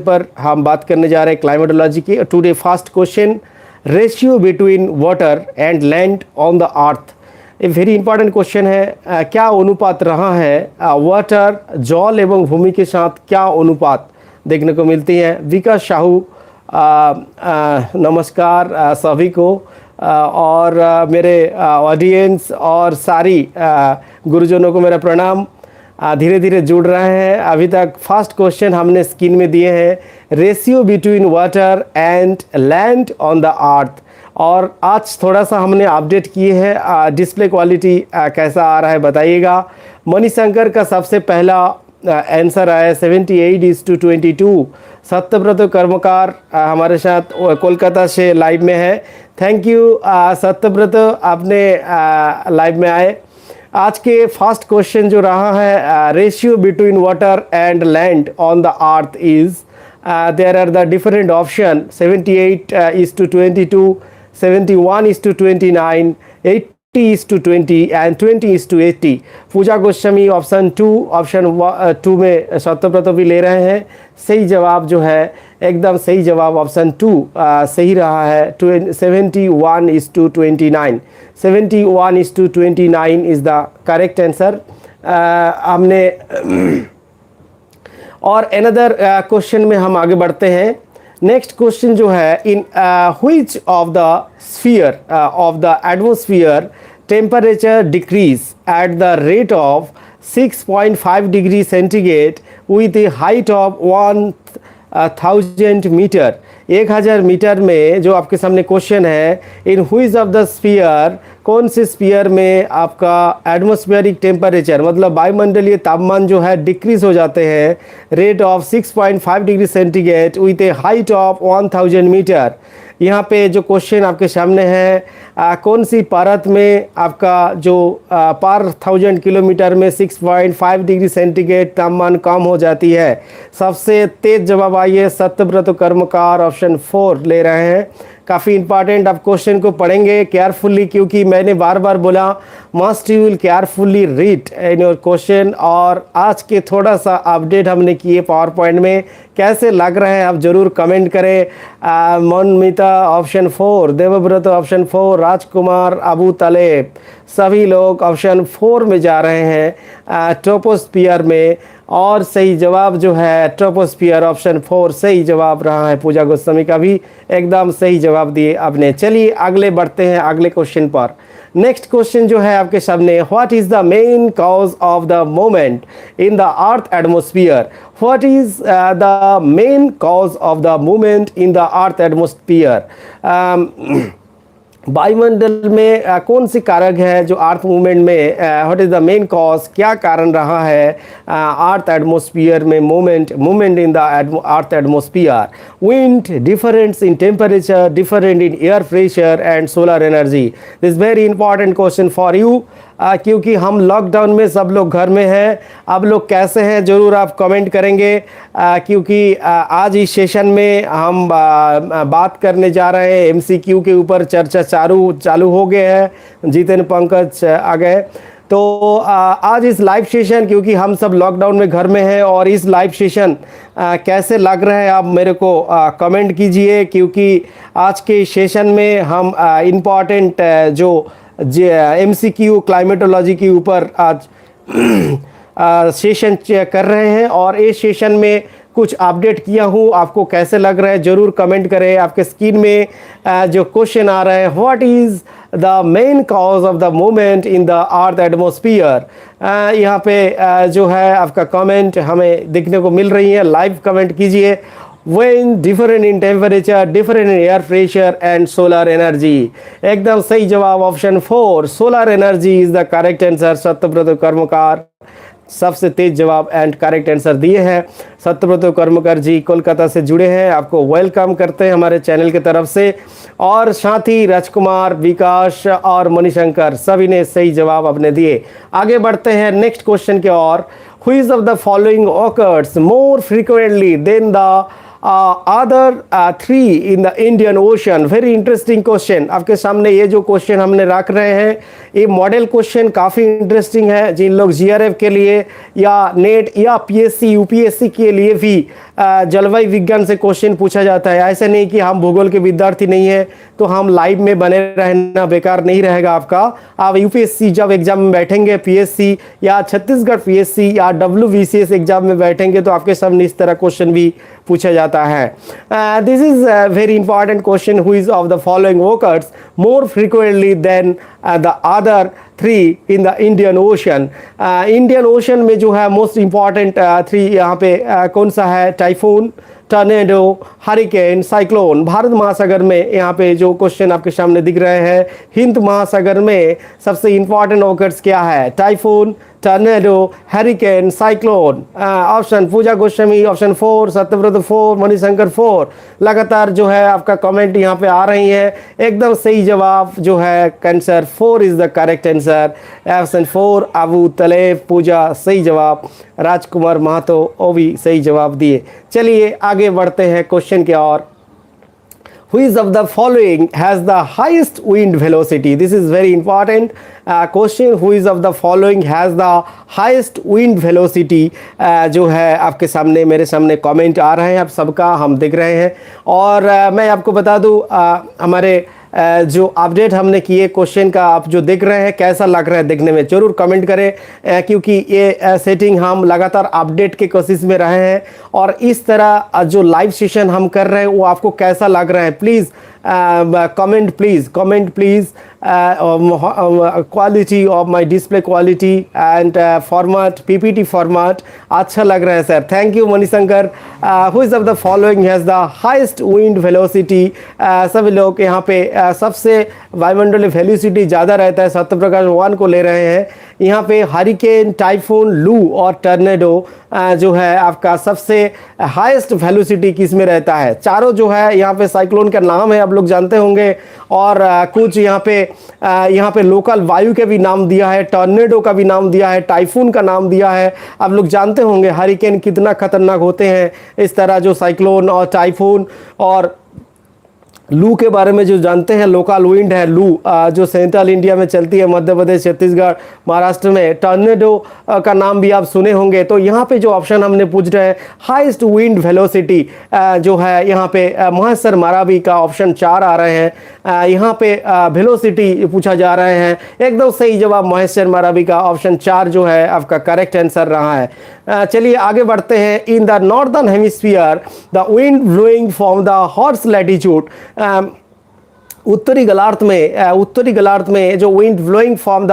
पर हम बात करने जा रहे हैं क्लाइमेटोलॉजी की। Today first question, ratio between water and land on the अर्थ। ये वेरी इंपॉर्टेंट क्वेश्चन है। क्या अनुपात रहा है वाटर, जल एवं भूमि के साथ क्या अनुपात देखने को मिलती है। विकास साहू, नमस्कार सभी को, और मेरे ऑडियंस और सारी गुरुजनों को मेरा प्रणाम। धीरे धीरे जुड़ रहे हैं। अभी तक फर्स्ट क्वेश्चन हमने स्क्रीन में दिए हैं, ratio between water and land on the अर्थ। और आज थोड़ा सा हमने अपडेट किए हैं। डिस्प्ले क्वालिटी कैसा आ रहा है बताइएगा। मणिशंकर का सबसे पहला आंसर आया 78:22। सत्यव्रत कर्मकार हमारे साथ कोलकाता से लाइव में है। थैंक यू सत्यव्रत, आपने लाइव में आए। आज के फर्स्ट क्वेश्चन जो रहा है, ratio between water and land on the earth is, there are the different option 78:22, 71:29, 80:20 and 20:80। Pooja Goswami option 2 में सत्यव्रत भी ले रहे हैं। सही जवाब जो है, एकदम सही जवाब ऑप्शन 2 सही रहा है। 71:29, 71:29 इज़ द करेक्ट आंसर। हमने और अनदर क्वेश्चन में हम आगे बढ़ते हैं। नेक्स्ट क्वेश्चन जो है, in which of the sphere of the atmosphere temperature decrease at the rate of 6.5 degree centigrade with a height of 1000 metre. 1000 metre में जो आपके सामने क्वेश्चन है, in which of the sphere, कौन से स्फीयर में आपका एटमॉस्फेरिक टेम्परेचर मतलब वायुमंडलीय तापमान जो है डिक्रीज हो जाते हैं rate of 6.5 degree centigrade with a height of 1000 metre. यहाँ पे जो क्वेश्चन आपके सामने है, कौन सी परत में आपका जो पर 1000 किलोमीटर में 6.5 डिग्री सेंटीग्रेड तापमान कम हो जाती है। सबसे तेज जवाब आइए, सत्यव्रत कर्मकार ऑप्शन 4 ले रहे हैं। काफ़ी इंपॉर्टेंट, आप क्वेश्चन को पढ़ेंगे केयरफुली, क्योंकि मैंने बार बार बोला must you will carefully read in your question. और आज के थोड़ा सा अपडेट हमने किए पावर पॉइंट में, कैसे लग रहे हैं आप ज़रूर कमेंट करें। मनमिता ऑप्शन 4, देवव्रत ऑप्शन 4, राजकुमार, अबू तलेब, सभी लोग ऑप्शन 4 में जा रहे हैं, ट्रोपोस्फियर में। और सही जवाब जो है ट्रोपोस्फियर ऑप्शन 4 सही जवाब रहा है। पूजा गोस्वामी का भी एकदम सही जवाब दिए आपने। चलिए आगे बढ़ते हैं अगले क्वेश्चन पर। नेक्स्ट क्वेश्चन जो है आपके सामने, what is the main cause of the movement in the earth atmosphere. What is the main cause of the movement in the earth atmosphere. वायुमंडल में कौन सी कारक है जो अर्थ मूवमेंट में, what is the main cause, क्या कारण रहा है अर्थ एटमॉस्फेयर में movement in the earth atmosphere. Wind, difference in temperature, different in air pressure and solar energy. This very important question for you, क्योंकि हम lockdown में सब लोग घर में हैं। आप लोग कैसे हैं ज़रूर आप कमेंट करेंगे, क्योंकि आज इस सेशन में हम बात करने जा रहे हैं एमसीक्यू के ऊपर। चर्चा चालू हो गए हैं, जीतन पंकज आ गए। तो आज इस लाइव सेशन, क्योंकि हम सब लॉकडाउन में घर में हैं, और इस लाइव सेशन कैसे लग रहा है आप मेरे को कमेंट कीजिए, क्योंकि आज के सेशन में हम इम्पॉर्टेंट जो एमसीक्यू क्लाइमेटोलॉजी के ऊपर आज सेशन कर रहे हैं। और इस सेशन में कुछ अपडेट किया हूँ, आपको कैसे लग रहा है ज़रूर कमेंट करें। आपके स्क्रीन में जो क्वेश्चन आ रहा है, what is the main cause of the movement in the earth atmosphere. यहाँ पे जो है आपका कमेंट हमें देखने को मिल रही है, लाइव कमेंट कीजिए। When different in temperature, different in air pressure and solar energy। एकदम सही जवाब option 4, solar energy is the correct answer. Satyavrat Karmakar सबसे तेज जवाब एंड करेक्ट आंसर दिए हैं। सत्यव्रत कर्मकार जी कोलकाता से जुड़े हैं, आपको वेलकम करते हैं हमारे चैनल की तरफ से। और साथ ही राजकुमार, विकास और मणिशंकर सभी ने सही जवाब अपने दिए। आगे बढ़ते हैं नेक्स्ट क्वेश्चन की ओर। Which of the following occurs more frequently than the other three in the Indian Ocean। Very interesting question आपके सामने। ये जो क्वेश्चन हमने रख रहे हैं, ये मॉडल क्वेश्चन काफ़ी इंटरेस्टिंग है। जिन लोग जीआरएफ के लिए या नेट या पीएससी यूपीएससी के लिए भी जलवायु विज्ञान से क्वेश्चन पूछा जाता है। ऐसा नहीं कि हम भूगोल के विद्यार्थी नहीं है तो हम लाइव में बने रहना बेकार नहीं रहेगा आपका। आप यूपीएससी जब एग्जाम में बैठेंगे, पीएससी या छत्तीसगढ़ पीएससी या डब्ल्यूबीसीएस एग्जाम में बैठेंगे तो आपके सामने इस तरह क्वेश्चन भी पूछा जाता है। This is very important question, who is of the following occurs more frequently than the other three in the Indian Ocean. Indian Ocean में जो है मोस्ट इंपॉर्टेंट थ्री यहाँ पे कौन सा है? Typhoon, tornado, hurricane, cyclone. Bharat महासागर में यहाँ पे जो क्वेश्चन आपके सामने दिख रहे हैं, हिंद महासागर में सबसे इंपॉर्टेंट ओकर्स क्या है? Typhoon, tornado, hurricane, cyclone. Option Pooja Goswami option 4, Satyavrat 4, Manishankar 4। लगातार जो है आपका कमेंट यहाँ पे आ रही है। एकदम सही जवाब जो है answer 4 is the correct answer. Option 4 Abu Taleb Pooja सही जवाब। राजकुमार महतो वो भी सही जवाब दिए। चलिए आगे बढ़ते हैं क्वेश्चन की ओर। Which of the following has the highest wind velocity? This is very important question. Which of the following has the highest wind velocity? जो है आपके सामने मेरे सामने कमेंट आ रहे हैं, आप सबका हम देख रहे हैं। और मैं आपको बता दूं हमारे जो अपडेट हमने किए क्वेश्चन का आप जो देख रहे हैं कैसा लग रहा है देखने में, ज़रूर कमेंट करें क्योंकि ये सेटिंग हम लगातार अपडेट के कोशिश में रहे हैं। और इस तरह जो लाइव सेशन हम कर रहे हैं वो आपको कैसा लग रहा है, please comment please quality of my display quality and format PPT format अच्छा लग रहा है sir. Thank you Manishankar. which of the following has the highest wind velocity? सभी लोग यहाँ पे सबसे वायुमंडलीय वेलोसिटी ज़्यादा रहता है सत्यप्रकाश 1 को ले रहे हैं। यहाँ पे हरिकेन, टाइफून, लू और टर्नेडो जो है आपका सबसे हाईएस्ट वेलोसिटी किस में रहता है? चारों जो है यहाँ पे साइक्लोन का नाम है, आप लोग जानते होंगे। और कुछ यहाँ पे लोकल वायु के भी नाम दिया है, टॉर्नेडो का भी नाम दिया है, टाइफून का नाम दिया है। आप लोग जानते होंगे हरिकेन कितना खतरनाक होते हैं। इस तरह जो साइक्लोन और टाइफून और लू के बारे में जो जानते हैं, लोकल विंड है लू जो सेंट्रल इंडिया में चलती है, मध्य प्रदेश, छत्तीसगढ़, महाराष्ट्र में। टॉर्नेडो का नाम भी आप सुने होंगे। तो यहाँ पे जो ऑप्शन हमने पूछ रहे हैं हाईएस्ट विंड वेलोसिटी जो है यहाँ पे महेश्वर मारावी का ऑप्शन 4 आ रहे हैं। यहाँ पे वेलोसिटी पूछा जा रहे हैं, एकदम सही जवाब महेश्वर मारावी का ऑप्शन 4 जो है आपका करेक्ट आंसर रहा है। चलिए आगे बढ़ते हैं। In the northern hemisphere the wind blowing from the horse latitude. उत्तरी गोलार्ध में जो wind blowing from the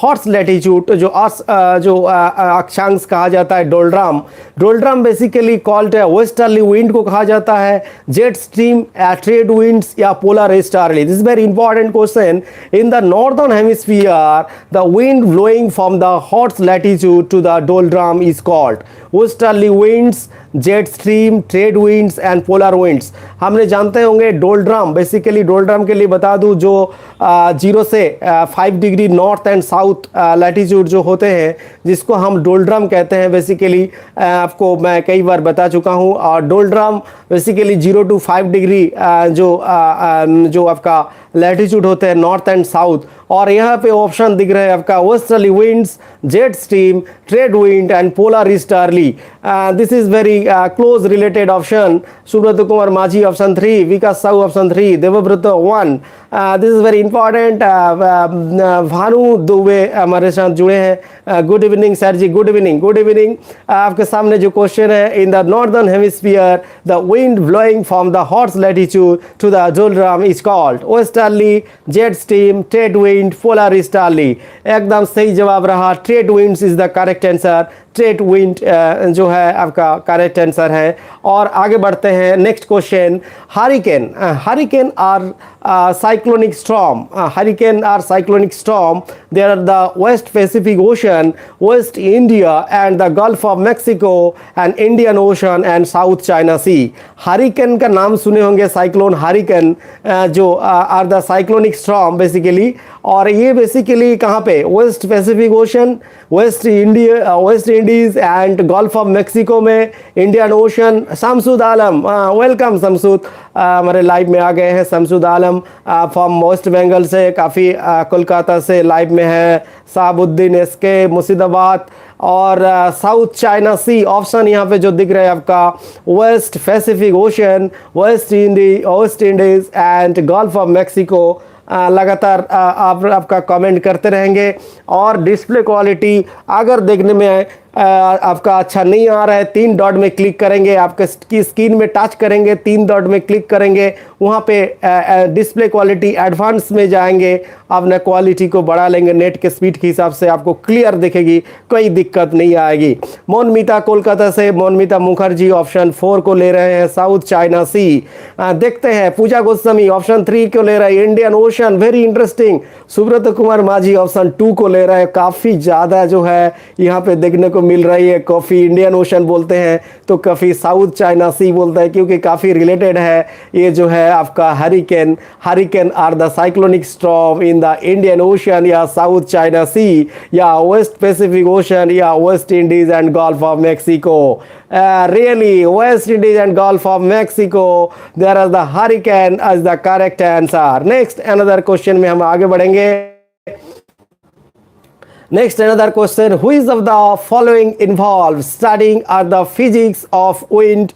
horse latitude जो अक्षांश कहा जाता है doldrum basically called westerly wind को कहा जाता है, जेट स्ट्रीम, ट्रेड विंड्स या polar easterly. This is very important question. In the northern hemisphere the wind blowing from the horse latitude to the doldrum is called westerly winds, jet stream, trade winds and polar winds. हमने जानते होंगे doldrum, basically doldrum के लिए बता दूं जो 0 से 5 degree north and south latitude जो होते हैं जिसको हम डोल्ड्रम कहते हैं। बेसिकली आपको मैं कई बार बता चुका हूं। और डोल्ड्रम बेसिकली 0 to 5 डिग्री जो आपका लैटिट्यूड होते हैं नॉर्थ एंड साउथ। और यहाँ पे ऑप्शन दिख रहे हैं आपका westerly winds, jet stream, trade wind and polar easterly. This is very close related option. Subrat Kumar Majhi option 3, Vikas Sahu option 3, Devvrat 1। This is very important. Bhanu Dubey हमारे साथ जुड़े हैं। Good evening sir ji, good evening. आपके सामने जो क्वेश्चन है, in the northern hemisphere the wind blowing from the horse latitude to the doldrum is called westerly, jet stream, trade wind, polar easterly. एकदम सही जवाब रहा, trade winds is the correct answer. Trade wind जो है आपका correct answer है। और आगे बढ़ते हैं next question. Hurricane are cyclonic storm. Hurricane or cyclonic storm, they are the West Pacific Ocean, West India and the Gulf of Mexico and Indian Ocean and South China Sea. Hurricane का नाम सुने होंगे, cyclone hurricane जो are the cyclonic storm basically. और ये basically कहाँ पे? West Pacific Ocean, West Indian Indies and Gulf of Mexico में, Indian Ocean. Shamsud Alam, welcome Shamsud, हमारे लाइव में आ गए हैं। शमसुद आलम फ्रॉम वेस्ट बंगाल से, काफ़ी कोलकाता से लाइव में है। साबुद्दीन एसके मुर्शिदाबाद, और साउथ चाइना सी ऑप्शन यहाँ पे जो दिख रहा है आपका, west Pacific Ocean, West Indies and Gulf of Mexico. लगातार आपका कमेंट करते रहेंगे। और डिस्प्ले क्वालिटी अगर देखने में आपका अच्छा नहीं आ रहा है, 3 डॉट में क्लिक करेंगे, आपके स्क्रीन में टच करेंगे, 3 डॉट में क्लिक करेंगे, वहाँ पे डिस्प्ले क्वालिटी एडवांस में जाएंगे, अपने क्वालिटी को बढ़ा लेंगे, नेट के स्पीड के हिसाब से आपको क्लियर दिखेगी, कोई दिक्कत नहीं आएगी। मोनमिता कोलकाता से, मोनमिता मुखर्जी ऑप्शन 4 को ले रहे हैं, साउथ चाइना सी। देखते हैं, पूजा गोस्वामी ऑप्शन 3 को ले रहे हैं, Indian Ocean, very interesting. Subrata Kumar Majhi option 2 को ले रहे हैं। काफ़ी ज़्यादा जो है यहाँ पे देखने को मिल रही है, काफ़ी इंडियन ओशन बोलते हैं तो काफ़ी साउथ चाइना सी बोलते हैं, क्योंकि काफ़ी रिलेटेड है। ये जो है आपका hurricane are the cyclonic storm in the Indian Ocean, या साउथ चाइना सी, या वेस्ट पैसिफिक ओशन, या West Indies and Gulf of Mexico. Really, West Indies and Gulf of Mexico, there is the hurricane as the correct answer. Next another question में हम आगे बढ़ेंगे। Next another question, who is of the following involved studying the physics of wind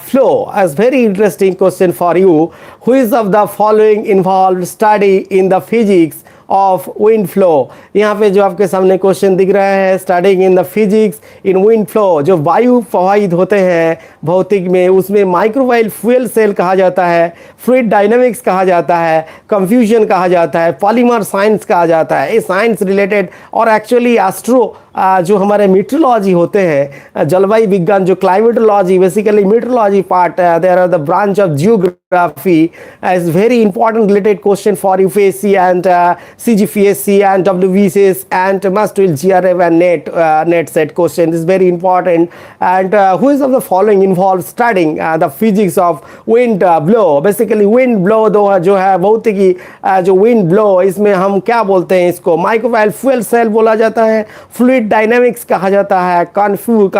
flow? As very interesting question for you. Who is of the following involved study in the physics of wind flow? यहाँ पे जो आपके सामने question दिख रहा है, studying in the physics in wind flow, जो वायु प्रवाहित होते हैं भौतिक में, उसमें माइक्रोवेव फ्यूल सेल कहा जाता है, फ्लूइड डायनामिक्स कहा जाता है, कंफ्यूजन कहा जाता है, पॉलीमर साइंस कहा जाता है। ये साइंस रिलेटेड, और एक्चुअली एस्ट्रो जो हमारे मीटरोलॉजी होते हैं, जलवायु विज्ञान, जो climatology, basically meteorology part, there are the branch of geography, is very important related question for UPSC and CGPSC and WBCS and must will GRF and net set question. This is very important. And who is of the following involved studying the physics of wind blow? Basically wind blow जो है भौतिकी, जो wind blow, इसमें हम क्या बोलते हैं, इसको माइक्रोवेव फ्यूल सेल बोला जाता है, फ्लूइड डायनामिक्स कहा जाता है, कंस्टेंट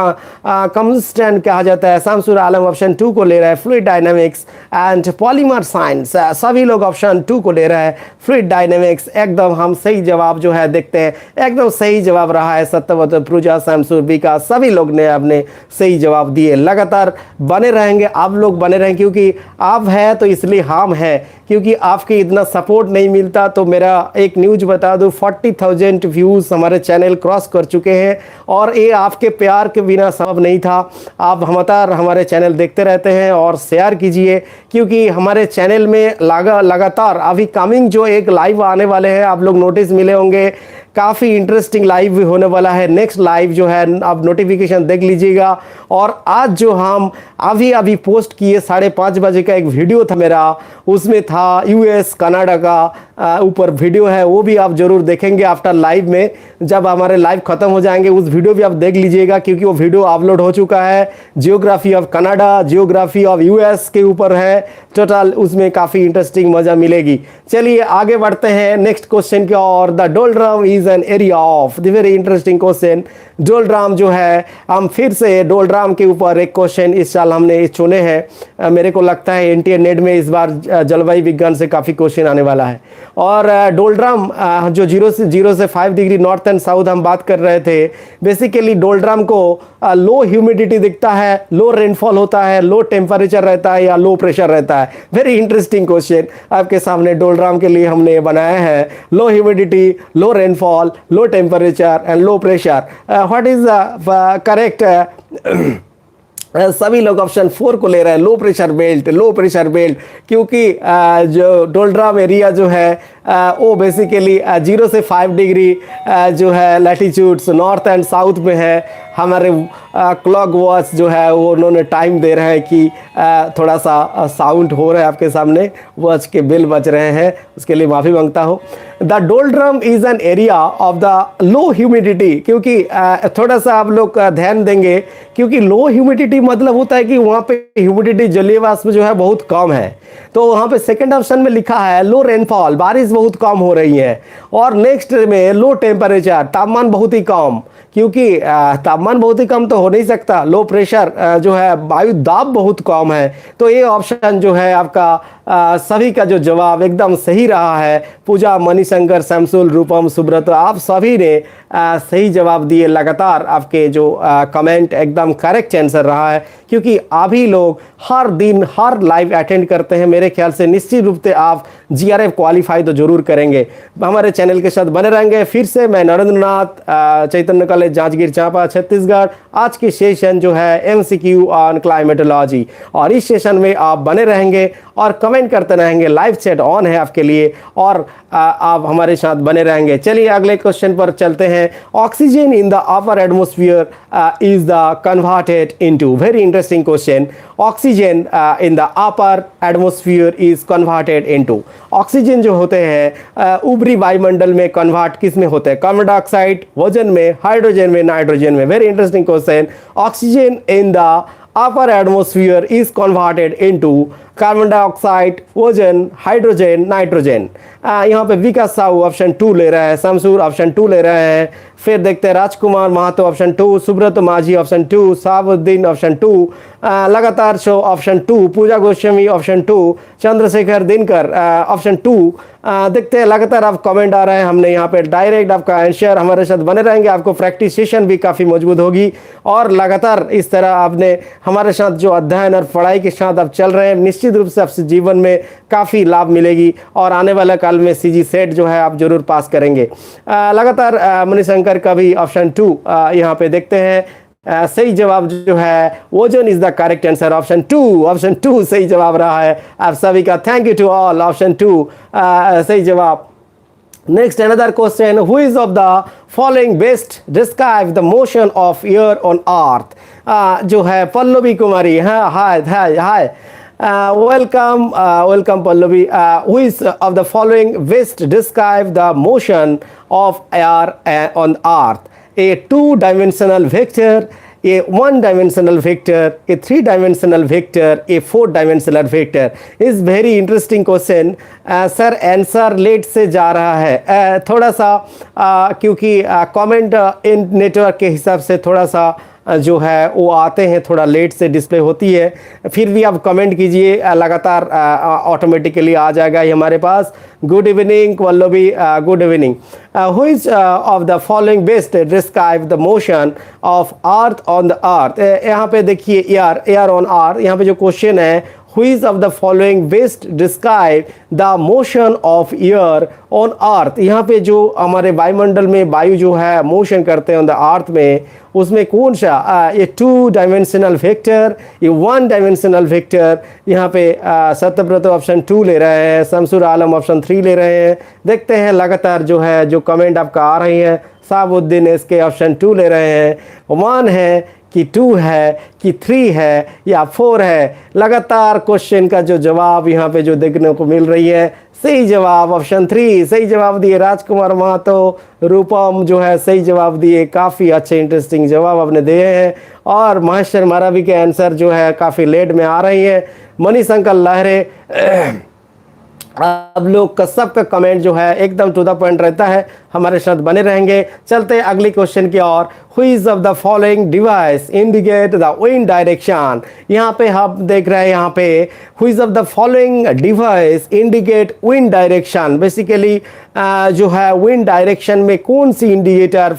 कहा जाता है। शमसुद आलम ऑप्शन 2 को ले रहा है, fluid dynamics and polymer science. सभी लोग ऑप्शन 2 को ले रहे हैं, फ्लूइड डायनामिक्स। एकदम हम सही जवाब जो है देखते हैं, एकदम सही जवाब रहा है। सत्यव्रत, पूजा, शमसुद, विकास, सभी लोग ने अपने सही जवाब दिए। लगातार बने रहेंगे, आप लोग बने रहेंगे, क्योंकि आप हैं तो इसलिए हम हैं, क्योंकि आपके इतना सपोर्ट नहीं मिलता तो मेरा एक न्यूज बता दूं, 40,000 व्यूज़ हमारे चैनल क्रॉस कर चुके हैं, और ये आपके प्यार के बिना संभव नहीं था। आप हमारे चैनल देखते रहते हैं और शेयर कीजिए, क्योंकि हमारे चैनल में लगातार अभी कमिंग जो एक लाइव आने वाले हैं, आप लोग नोटिस मिले होंगे, काफ़ी इंटरेस्टिंग लाइव भी होने वाला है। नेक्स्ट लाइव जो है आप नोटिफिकेशन देख लीजिएगा। और आज जो हम अभी पोस्ट किए 5:30 बजे का एक वीडियो था मेरा, उसमें था यूएस कनाडा का ऊपर वीडियो है, वो भी आप ज़रूर देखेंगे आफ्टर लाइव में। जब हमारे लाइव ख़त्म हो जाएंगे उस वीडियो भी आप देख लीजिएगा, क्योंकि वो वीडियो अपलोड हो चुका है। Geography of Canada, geography of US के ऊपर है टोटल, उसमें काफ़ी इंटरेस्टिंग मज़ा मिलेगी। चलिए आगे बढ़ते हैं नेक्स्ट क्वेश्चन की ओर। The doldrum is an area of, the very interesting question. Doldrum जो है, हम फिर से डोलड्रम के ऊपर एक क्वेश्चन इस साल हमने चुने हैं। मेरे को लगता है एनटीए नेट में इस बार जलवायु विज्ञान से काफ़ी क्वेश्चन आने वाला है। और डोलड्रम जो 0 से 5 डिग्री नॉर्थ एंड साउथ हम बात कर रहे थे, बेसिकली डोलड्रम को लो ह्यूमिडिटी दिखता है, लो रेनफॉल होता है, लो टेम्परेचर रहता है, या लो प्रेशर रहता है। वेरी इंटरेस्टिंग क्वेश्चन आपके सामने डोलड्रम के लिए हमने बनाया है। लो humidity, low rainfall, low temperature and low pressure, what is the correct? सभी लोग ऑप्शन 4 को ले रहे हैं, low pressure belt, low pressure belt, क्योंकि जो डोलड्रम एरिया जो है वो बेसिकली 0 से 5 डिग्री जो है लैटिट्यूड्स नॉर्थ एंड साउथ में है। हमारे क्लॉक वॉच जो है वो उन्होंने टाइम दे रहे हैं कि थोड़ा सा साउंड हो रहा है आपके सामने, वॉच के बिल बज रहे हैं, उसके लिए माफ़ी मांगता हूँ। The doldrum is an area of the low humidity, क्योंकि थोड़ा सा आप लोग ध्यान देंगे, क्योंकि लो ह्यूमिडिटी मतलब होता है कि वहाँ पे ह्यूमिडिटी जलीय वाष्प जो है बहुत कम है। तो वहाँ पे सेकंड ऑप्शन में लिखा है लो रेनफॉल, बारिश बहुत कम हो रही है। और नेक्स्ट में लो टेम्परेचर, तापमान बहुत ही कम, क्योंकि तापमान तापमान बहुत ही कम तो हो नहीं सकता, लो प्रेशर जो है वायु दाब बहुत कम है। तो ये ऑप्शन जो है आपका सभी का जो जवाब एकदम सही रहा है। पूजा, मणिशंकर, शमसुल, रूपम, सुब्रत, आप सभी ने सही जवाब दिए। लगातार आपके जो कमेंट एकदम करेक्ट आंसर रहा है, क्योंकि अभी लोग हर दिन हर लाइव अटेंड करते हैं। मेरे ख्याल से निश्चित रूप से आप जीआरएफ क्वालिफाई तो जरूर करेंगे। हमारे चैनल के साथ बने रहेंगे। फिर से मैं नरेंद्रनाथ, चैतन्य कॉलेज, जांजगीर चांपा, छत्तीसगढ़। आज की सेशन जो है एमसीक्यू ऑन क्लाइमेटोलॉजी, और इस सेशन में आप बने रहेंगे और कमेंट करते रहेंगे। लाइव चैट ऑन है आपके लिए, और आप हमारे साथ बने रहेंगे। चलिए अगले क्वेश्चन पर चलते हैं। Oxygen in the upper atmosphere is the converted into, very interesting question. Oxygen in the upper atmosphere is converted into, oxygen जो होते हैं ऊपरी वायुमंडल में कन्वर्ट किस में होते हैं? कार्बन डाइऑक्साइड, ओजोन में, हाइड्रोजन में, नाइट्रोजन में। Very interesting question. Oxygen in the upper atmosphere is converted into carbon dioxide, ozone, hydrogen, nitrogen. यहाँ पे विकास साहू ऑप्शन 2 ले रहे हैं, शमसूर ऑप्शन 2 ले रहे हैं। फिर देखते हैं राजकुमार महतो ऑप्शन 2, सुब्रत माझी ऑप्शन 2, साबुद्दीन ऑप्शन 2, लगातार शो ऑप्शन 2, पूजा गोस्वामी ऑप्शन 2, चंद्रशेखर दिनकर ऑप्शन 2। देखते हैं लगातार आप कमेंट आ रहे हैं। हमने यहाँ पे डायरेक्ट आपका आंसर, हमारे साथ बने रहेंगे। आपको प्रैक्टिस सेशन भी काफ़ी मजबूत होगी, और लगातार इस तरह आपने हमारे साथ जो अध्ययन और पढ़ाई के साथ आप चल रहे हैं, निश्चित रूप से आपसे जीवन में काफ़ी लाभ मिलेगी, और आने वाला काल में सीजी सेट जो है आप जरूर पास करेंगे। लगातार मणिशंकर का भी ऑप्शन 2 यहाँ पे देखते हैं। सही जवाब जो है ozone is the correct answer, option 2 सही जवाब रहा है आप सभी का। Thank you to all, option 2 सही जवाब। Next another question, who is of the following best describe the motion of air on earth? जो है पल्लवी कुमारी। हाँ, hi welcome Pallavi. Who is of the following best describe the motion of air on earth? A 2-dimensional vector, a 1-dimensional vector, a 3-dimensional vector, a 4-dimensional vector. is very interesting question. Sir answer let से जा रहा है थोड़ा सा, क्योंकि comment in network के हिसाब से थोड़ा सा जो है वो आते हैं, थोड़ा लेट से डिस्प्ले होती है। फिर भी आप कमेंट कीजिए, लगातार ऑटोमेटिकली आ जाएगा ये हमारे पास। Good evening Pallavi, good evening. Who is of the following best describe the motion of earth on the earth? यहाँ पे देखिए एयर ऑन अर्थ, यहाँ पे जो क्वेश्चन है, which of the following best describe the motion of air on earth? यहाँ पे जो हमारे वायुमंडल में वायु जो है मोशन करते हैं ऑन द अर्थ में, उसमें कौन सा? ये 2-dimensional वेक्टर, ये 1-dimensional वेक्टर। यहाँ पे सत्यव्रत ऑप्शन 2 ले रहे हैं, शमसुर आलम ऑप्शन 3 ले रहे हैं। देखते हैं लगातार जो है जो कमेंट आपका आ रही है। साबुद्दीन इसके ऑप्शन 2 ले रहे हैं। 1 है कि 2 है कि 3 है या 4 है? लगातार क्वेश्चन का जो जवाब यहाँ पे जो देखने को मिल रही है, सही जवाब ऑप्शन 3 सही जवाब दिए। राजकुमार महतो, रूपम जो है सही जवाब दिए। काफ़ी अच्छे इंटरेस्टिंग जवाब आपने दिए हैं, और महेश्वर मारावी के आंसर जो है काफ़ी लेट में आ रही है। मणिशंकर लहरे, अब लोग का सबका कमेंट जो है एकदम टू द पॉइंट रहता है, हमारे साथ बने रहेंगे। चलते हैं अगले क्वेश्चन की ओर। Which of the following device indicate the wind direction? यहाँ पे हम देख रहे हैं, यहाँ पे which of the following device indicate wind direction? Basically जो है विंड डायरेक्शन में कौन सी इंडिकेटर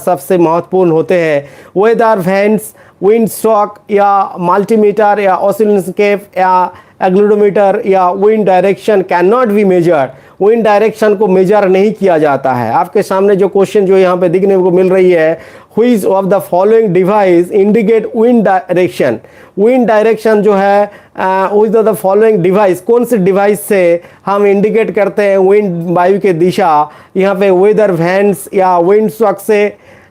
सबसे महत्वपूर्ण होते हैं? वेदर वैन्स, विंड स्टॉक, या मल्टीमीटर, या ऑसिलोस्कोप, या एग्लोडोमीटर, या wind direction can not be measured? Wind direction को मेजर नहीं किया जाता है। आपके सामने जो क्वेश्चन जो यहाँ पे दिखने को मिल रही है, which of the following device indicate wind direction? Wind direction जो है which of the following device, कौन से डिवाइस से हम इंडिकेट करते हैं विंड वायु के दिशा? यहाँ पे वेदर वैन्स, या विंड स्टॉक से,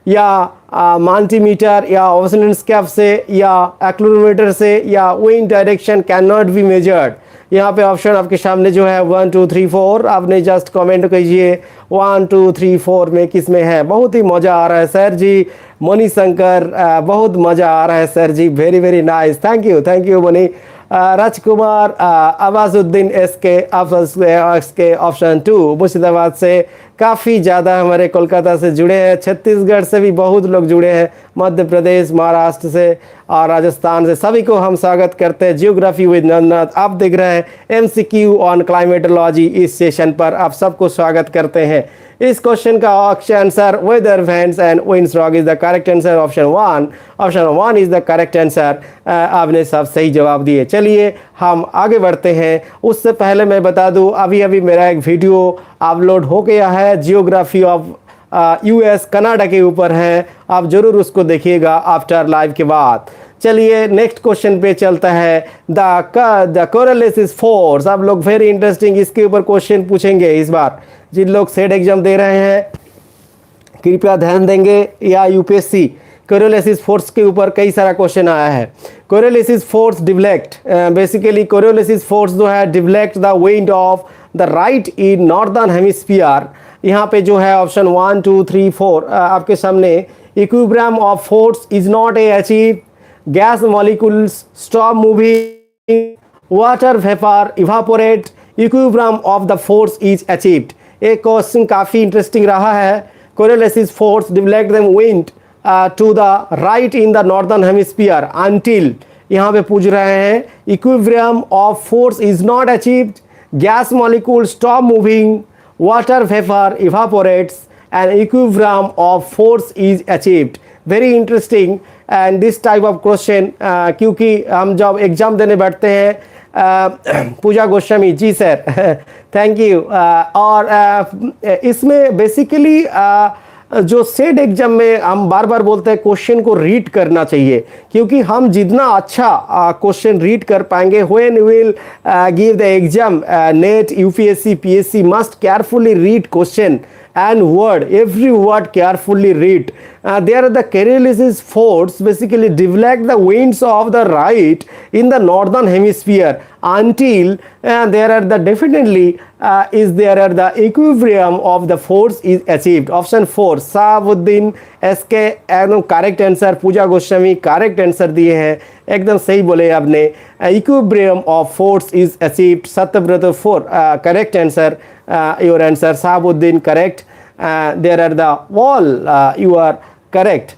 या मल्टीमीटर, या ऑसिलोस्कोप से, या एक्सेलेरोमीटर से, या wind direction can not be measured? यहाँ पे ऑप्शन आपके सामने जो है 1 2 3 4, आपने जस्ट कमेंट कीजिए 1 2 3 4 में किस में है। बहुत ही मज़ा आ रहा है सर जी। मणिशंकर, बहुत मज़ा आ रहा है sir ji, very nice, thank you Mani. Rajkumar, Awazuddin इसके ऑप्शन 2 मुर्शिदाबाद से, काफ़ी ज़्यादा हमारे कोलकाता से जुड़े हैं, छत्तीसगढ़ से भी बहुत लोग जुड़े हैं, मध्य प्रदेश, महाराष्ट्र से और राजस्थान से। सभी को हम स्वागत करते हैं जियोग्राफी विद नरेंद्रनाथ। आप देख रहे हैं MCQ ऑन क्लाइमेटोलॉजी। इस सेशन पर आप सबको स्वागत करते हैं। इस क्वेश्चन का answer weather vanes and winds rock is the correct answer. Option one is the correct answer. आपने सब सही जवाब दिए। चलिए हम आगे बढ़ते हैं। उससे पहले मैं बता दूं, अभी अभी मेरा एक वीडियो अपलोड हो गया है, जियोग्राफी ऑफ US कनाडा के ऊपर है। आप जरूर उसको देखिएगा आफ्टर लाइव के बाद। चलिए नेक्स्ट क्वेश्चन पे चलता है। The Coriolis force. आप लोग वेरी इंटरेस्टिंग इसके ऊपर क्वेश्चन पूछेंगे इस बार। जिन लोग सेट एग्जाम दे रहे हैं कृपया ध्यान देंगे, या UPSC कोरिलेसिस फोर्स के ऊपर कई सारा क्वेश्चन आया है। Coriolis force deflect, basically कोरिलेसिस force जो है deflect the wind of the right in northern hemisphere. यहाँ पे जो है ऑप्शन 1 2 3 4 आपके सामने। Equilibrium of force is not a achieve, gas molecules stop moving, water vapour evaporate, equilibrium of the force is achieved. एक question काफ़ी interesting रहा है। Coriolis force deflect the wind to the right in the northern hemisphere until, यहाँ पे पूछ रहे हैं equilibrium of force is not achieved, gas molecule stop moving, water vapour evaporates and equilibrium of force is achieved. Very interesting and this type of question, क्योंकि हम जब exam देने बैठते हैं पूजा Goswami ji sir thank you. और इसमें बेसिकली जो set exam में हम बार बार बोलते हैं क्वेश्चन को रीड करना चाहिए, क्योंकि हम जितना अच्छा क्वेश्चन रीड कर पाएंगे, when will give the exam net UPSC PSC must carefully read question and word, every word carefully read. There the corilesis force basically deflect the winds of the right in the northern hemisphere until there are the definitely is there are the equilibrium of the force is achieved. Option 4 Sabuddin SK एकदम correct answer. Puja Goswami correct answer दिए हैं, एकदम सही बोले आपने। Equilibrium of force is achieved. Satyavrat 4 correct answer. your answer Sabuddin correct. There are the all you are correct.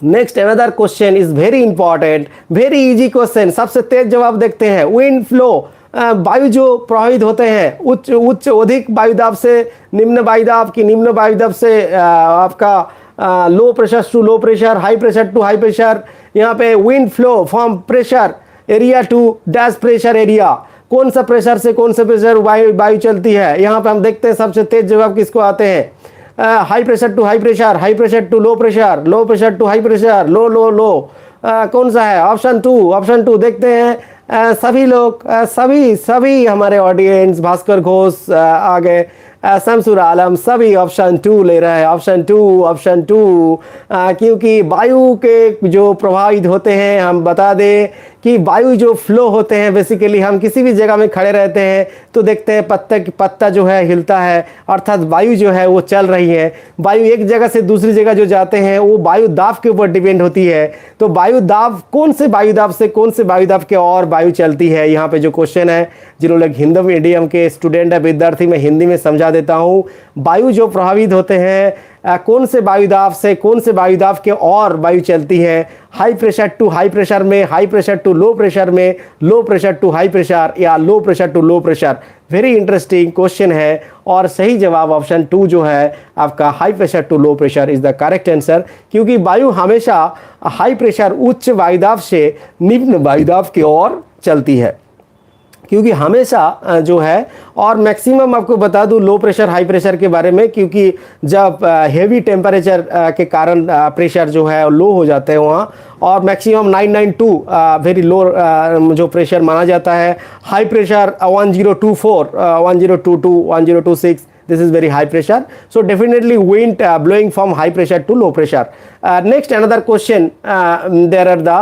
Next another question is very important, very easy question. सबसे तेज जवाब देखते हैं। wind flow, वायु जो प्रवाहित होते हैं उच्च अधिक वायुदाब से निम्न वायुदाब की निम्न वायुदाब से आपका low pressure to low pressure, high pressure to high pressure. यहाँ पे wind flow from pressure area to dash pressure area, कौन सा प्रेशर से कौन सा प्रेशर वायु चलती है। यहाँ पे हम देखते हैं सबसे तेज जवाब किसको आते हैं। High pressure to high pressure, high pressure to low pressure, low pressure to high pressure, low low low. कौन सा है? ऑप्शन टू देखते हैं। सभी लोग सभी हमारे ऑडियंस, भास्कर घोष आ गए, शमसुर आलम, सभी ऑप्शन 2 ले रहे हैं। ऑप्शन टू क्योंकि वायु के जो प्रभावित होते हैं, हम बता दें कि वायु जो फ्लो होते हैं, बेसिकली हम किसी भी जगह में खड़े रहते हैं तो देखते हैं पत्ता जो है हिलता है, अर्थात वायु जो है वो चल रही है। वायु एक जगह से दूसरी जगह जो जाते हैं वो वायु दाब के ऊपर डिपेंड होती है। तो वायु दाब कौन से वायु दाब के और वायु चलती है, यहाँ पे जो क्वेश्चन है, जिन्होंने हिंदी मीडियम के स्टूडेंट है, विद्यार्थी, मैं हिंदी में समझा देता हूँ। वायु जो प्रभावित होते हैं कौन से वायुदाब से कौन से वायुदाब के और वायु चलती है। High pressure to high pressure में, high pressure to low pressure में, low pressure to high pressure, या low pressure to low pressure. Very interesting question है और सही जवाब ऑप्शन 2 जो है आपका high pressure to low pressure is the correct answer, क्योंकि वायु हमेशा हाई प्रेशर उच्च वायुदाब से निम्न वायुदाब की ओर चलती है, क्योंकि हमेशा जो है। और मैक्सिमम आपको बता दूं लो प्रेशर हाई प्रेशर के बारे में, क्योंकि जब हेवी टेम्परेचर के कारण प्रेशर जो है लो हो जाते हैं वहाँ, और मैक्सिमम 992 वेरी लो जो प्रेशर माना जाता है। High pressure 1024, 1022, 1026, this is very high pressure, so definitely wind blowing from high pressure to low pressure. Next another question, there are the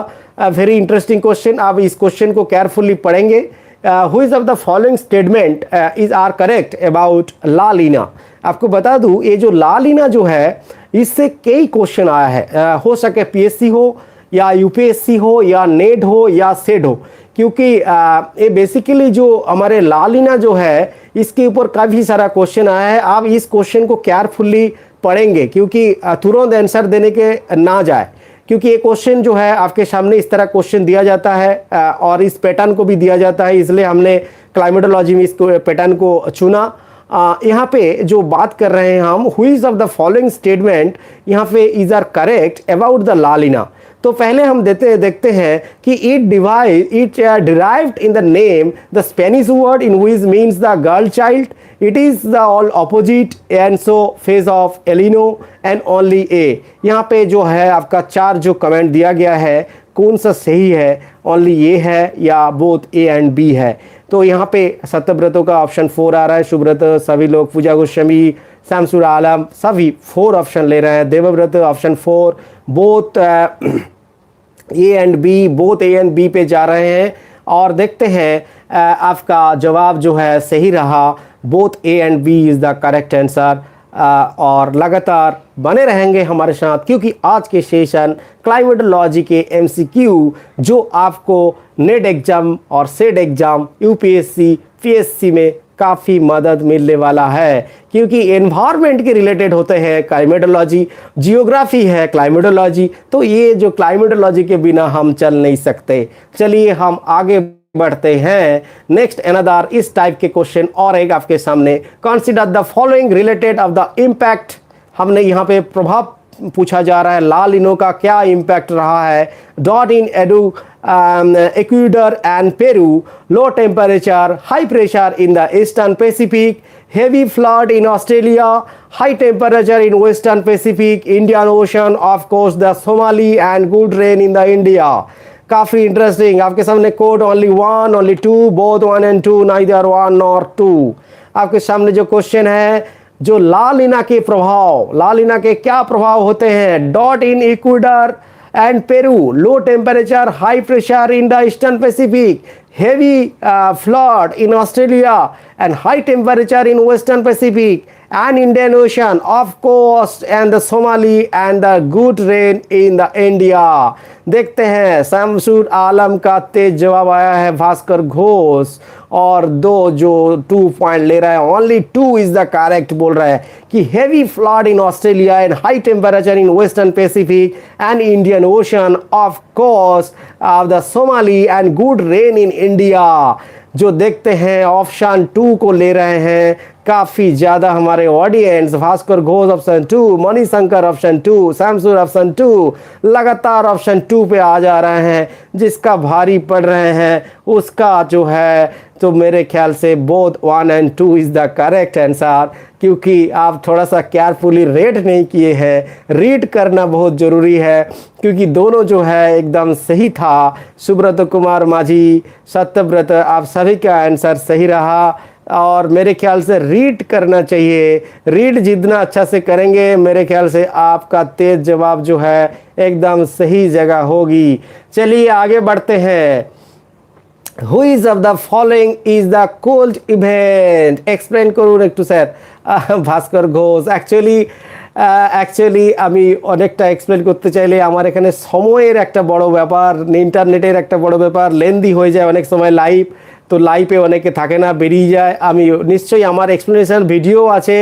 very interesting question. आप इस क्वेश्चन को carefully पढ़ेंगे। Which of the following statement is are correct about ला लीना। आपको बता दूं ये जो ला लीना जो है इससे कई क्वेश्चन आया है, हो सके PSC हो या UPSC हो या नेट हो या सेड हो, क्योंकि ये बेसिकली जो हमारे लालिना जो है इसके ऊपर काफ़ी सारा क्वेश्चन आया है। आप इस क्वेश्चन को केयरफुली पढ़ेंगे क्योंकि तुरंत आंसर देने के ना जाए, क्योंकि ये क्वेश्चन जो है आपके सामने इस तरह क्वेश्चन दिया जाता है और इस पैटर्न को भी दिया जाता है, इसलिए हमने क्लाइमेटोलॉजी में इस पैटर्न को चुना। यहाँ पे जो बात कर रहे हैं हम, which of the following statement यहाँ पे is are correct about the La Nina. तो पहले हम देखते हैं कि it derived in the name the Spanish word in which means the girl child, it is the all opposite and so phase of El Nino and only a. यहाँ पे जो है आपका 4 जो कमेंट दिया गया है कौन सा सही है, ओनली ए है या बोथ ए एंड बी है। तो यहाँ पे सत्यव्रतों का ऑप्शन 4 आ रहा है, शुभव्रत सभी लोग, पूजा गोस्वामी, शमसुर आलम सभी 4 ऑप्शन ले रहे हैं, Devavrat option 4, both A and B, both A and B पे जा रहे हैं। और देखते हैं आपका जवाब जो है सही रहा, both A and B is the correct answer. और लगातार बने रहेंगे हमारे साथ क्योंकि आज के सेशन क्लाइमेटोलॉजी के एमसीक्यू जो आपको नेट एग्ज़ाम और सेट एग्ज़ाम यूपीएससी पीएससी में काफ़ी मदद मिलने वाला है, क्योंकि एनवायरनमेंट के रिलेटेड होते हैं क्लाइमेटोलॉजी, जियोग्राफी है क्लाइमेटोलॉजी, तो ये जो क्लाइमेटोलॉजी के बिना हम चल नहीं सकते। चलिए हम आगे बढ़ते हैं। नेक्स्ट अनदर इस टाइप के क्वेश्चन और एक आपके सामने, consider the following related of the impact. हमने यहाँ पे प्रभाव पूछा जा रहा है, लालिनो का क्या इम्पैक्ट रहा है। Dot in edu Ecuador and Peru, low temperature, high pressure in the Eastern Pacific, heavy flood in Australia, high temperature in Western Pacific, Indian Ocean, of course the Somali and good rain in the India। काफ़ी interesting. आपके सामने code only 1, only 2, both 1 and 2, neither 1 nor 2। आपके सामने जो question है, जो La Niña के प्रभाव, लालिना के क्या प्रभाव होते हैं। Dot in Ecuador and Peru, low temperature, high pressure in the Eastern Pacific, heavy flood in Australia and high temperature in Western Pacific and Indian Ocean, of course, and the Somali and the good rain in the India। देखते हैं शमसुर आलम का तेज जवाब आया है, भास्कर घोष, और 2 जो 2 point ले रहा है, ओनली 2 इज द करेक्ट बोल रहा है कि heavy flood in Australia and high temperature in western Pacific and Indian ocean, of course of the Somali and good rain in India. जो देखते हैं ऑप्शन 2 को ले रहे हैं काफ़ी ज़्यादा हमारे audience. Bhaskar Ghosh option 2, Manishankar option 2, Shamsur option 2, लगातार ऑप्शन 2 पे आ जा रहे हैं। जिसका भारी पड़ रहे हैं उसका जो है, तो मेरे ख्याल से both 1 and 2 is the correct answer, क्योंकि आप थोड़ा सा केयरफुली रेड नहीं किए हैं। रीड करना बहुत ज़रूरी है क्योंकि दोनों जो है एकदम सही था। सुब्रत कुमार माझी, सत्यव्रत, आप सभी का आंसर सही रहा और मेरे ख्याल से रीड करना चाहिए। रीड जितना अच्छा से करेंगे मेरे ख्याल से आपका तेज जवाब जो है एकदम सही जगह होगी। चलिए आगे बढ़ते हैं। Which of the following is the cold event? Explain করুন একটু স্যার। ভাস্কর ঘোষ, অ্যাকচুয়ালি আমি অনেকটা এক্সপ্লেন করতে চাইলে আমার এখানে সময়ের একটা বড় ব্যাপার, ইন্টারনেটের একটা বড় ব্যাপার, লেন্দি হয়ে যায় অনেক সময় লাইভ, तो लाइव पे অনেকে থাকে না, বেরিয়ে যায়। আমি নিশ্চয়ই আমার एक्सप्लेनेशन वीडियो আছে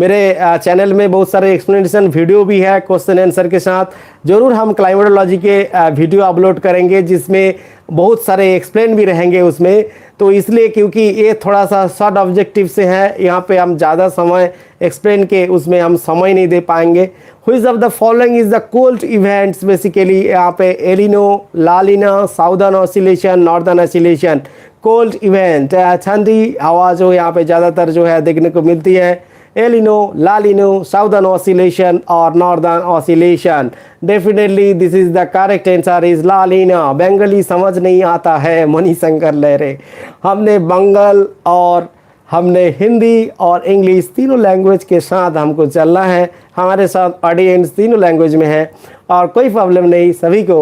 मेरे चैनल में, बहुत सारे एक्सप्लेनेशन वीडियो भी है क्वेश्चन आंसर के साथ। ज़रूर हम क्लाइमेटोलॉजी के वीडियो अपलोड करेंगे जिसमें बहुत सारे एक्सप्लेन भी रहेंगे उसमें। तो इसलिए क्योंकि ये थोड़ा सा शॉर्ट ऑब्जेक्टिव से है, यहाँ पे हम ज़्यादा समय एक्सप्लेन के उसमें हम समय नहीं दे पाएंगे। Which of the following is the cold events, basically यहाँ पे El Nino, La Nina, southern oscillation, northern oscillation. Cold event ठंडी हवा जो यहाँ पे ज़्यादातर जो है देखने को मिलती है, एलिनो, लालिनो, साउदर्न ऑसिलेशन और northern oscillation. Definitely this is the correct answer is La Nina. Bengali समझ नहीं आता है, मणिशंकर लहरे। हमने बंगाल और हमने हिंदी और इंग्लिश तीनों लैंग्वेज के साथ हमको चलना है। हमारे साथ ऑडियंस तीनों लैंग्वेज में है और कोई प्रॉब्लम नहीं, सभी को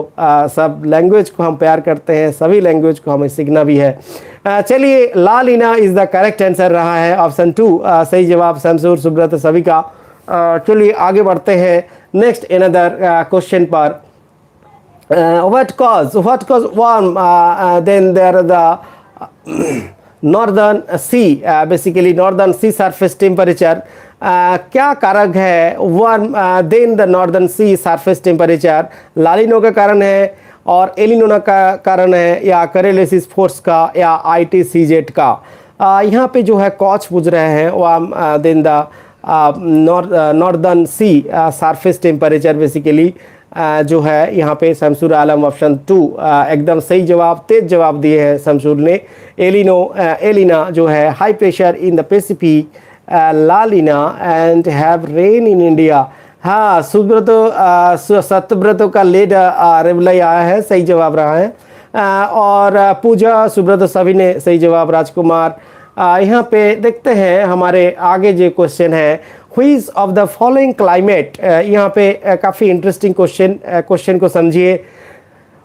सब लैंग्वेज को हम प्यार करते हैं, सभी लैंग्वेज को हमें सीखना भी है। चलिए La Niña is the correct answer रहा है, ऑप्शन 2 सही जवाब। शमसुर, सुब्रत सभी का। चलिए आगे बढ़ते हैं नेक्स्ट अनदर क्वेश्चन पर। what cause warm, then there are the northern sea, basically northern sea surface temperature, क्या कारक है warm then the northern sea surface temperature, La Nina का कारण है और एलिनो का कारण है या करेलेसिस फोर्स का या ITCZ का। यहाँ पे जो है कॉच पूछ रहे हैं warm then the northern sea surface temperature basically जो है यहाँ पे शमसूर आलम ऑप्शन 2 एकदम सही जवाब, तेज जवाब दिए हैं शमसूर ने। एलिना जो है high pressure in the Pacific, La Nina and have rain in India. हाँ, सुब्रतो सत्यव्रतो का लेट रिप्लाई आया है, सही जवाब रहा है। और पूजा सुब्रतो सभी ने सही जवाब, राजकुमार। यहाँ पे देखते हैं हमारे आगे जो क्वेश्चन है, which of the following climate, यहाँ पे काफ़ी इंटरेस्टिंग क्वेश्चन को समझिए।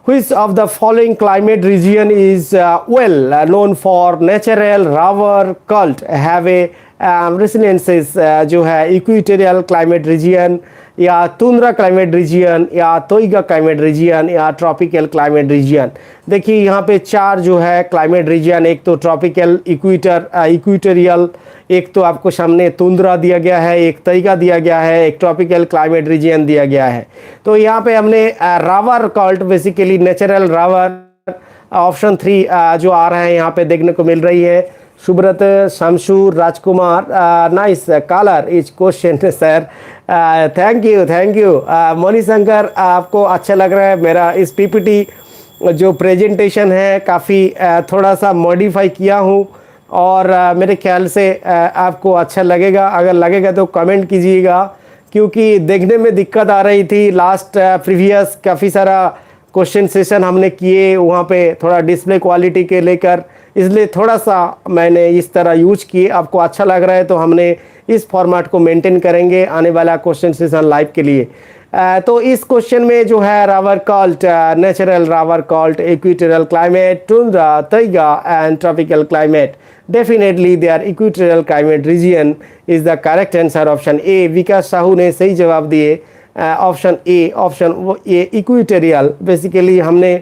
Which of the following climate region is well known for natural river cult, have a resonances जो है इक्वेटोरियल क्लाइमेट रीजियन या तुंद्रा क्लाइमेट रीजियन या तोइगा क्लाइमेट रीजियन या ट्रॉपिकल क्लाइमेट रीजियन। देखिए यहाँ पे 4 जो है क्लाइमेट रीजियन, एक तो ट्रॉपिकल इक्वेटोरियल, एक तो आपको सामने तुंद्रा दिया गया है, एक तइगा दिया गया है, एक ट्रॉपिकल क्लाइमेट रीजियन दिया गया है। तो यहाँ पे हमने रावर कल्ट बेसिकली नेचुरल रावर ऑप्शन 3 जो आ रहा है यहाँ पे देखने को मिल रही है। Subrata, Shamshur, Rajkumar, nice colour is question sir, thank you. Manishankar, आपको अच्छा लग रहा है मेरा इस PPT जो प्रेजेंटेशन है, काफ़ी थोड़ा सा मॉडिफाई किया हूँ और मेरे ख्याल से आपको अच्छा लगेगा। अगर लगेगा तो कमेंट कीजिएगा, क्योंकि देखने में दिक्कत आ रही थी। लास्ट प्रीवियस काफ़ी सारा क्वेश्चन सेशन हमने किए, वहाँ पे थोड़ा डिस्प्ले क्वालिटी के लेकर, इसलिए थोड़ा सा मैंने इस तरह यूज किए। आपको अच्छा लग रहा है तो हमने इस फॉर्मेट को मेंटेन करेंगे आने वाला क्वेश्चन सेशन लाइव के लिए। तो इस क्वेश्चन में जो है rover cult, natural rover cult, equatorial climate, tundra, taiga and tropical climate, definitely they are equatorial climate region is the correct answer, option A. Vikas Sahu ने सही जवाब दिए, ऑप्शन ए इक्वेटोरियल। बेसिकली हमने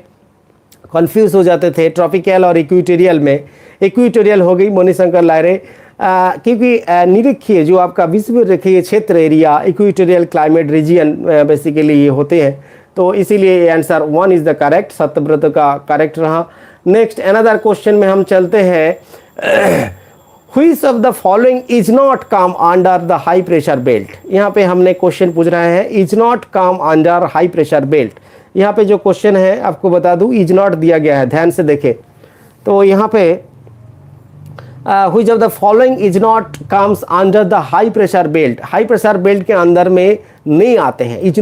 कंफ्यूज हो जाते थे ट्रॉपिकल और इक्वेटोरियल में, इक्वेटोरियल हो गई मणिशंकर लायरे, क्योंकि निरीक्षीय जो आपका विश्व रेखीय क्षेत्र area equatorial climate region basically ये होते हैं, तो इसीलिए answer 1 is the correct, Satyavrat का करेक्ट रहा। नेक्स्ट अनदर क्वेश्चन में हम चलते हैं, which of the following is not come under the high pressure belt. यहाँ पे हमने क्वेश्चन पूछ रहे हैं is not come under high pressure belt. यहाँ पे जो क्वेश्चन है आपको बता दूँ, इज नॉट दिया गया है, ध्यान से देखें। तो यहाँ पे which of the following is not comes under the high pressure belt, high pressure belt के अंदर में नहीं आते हैं। इज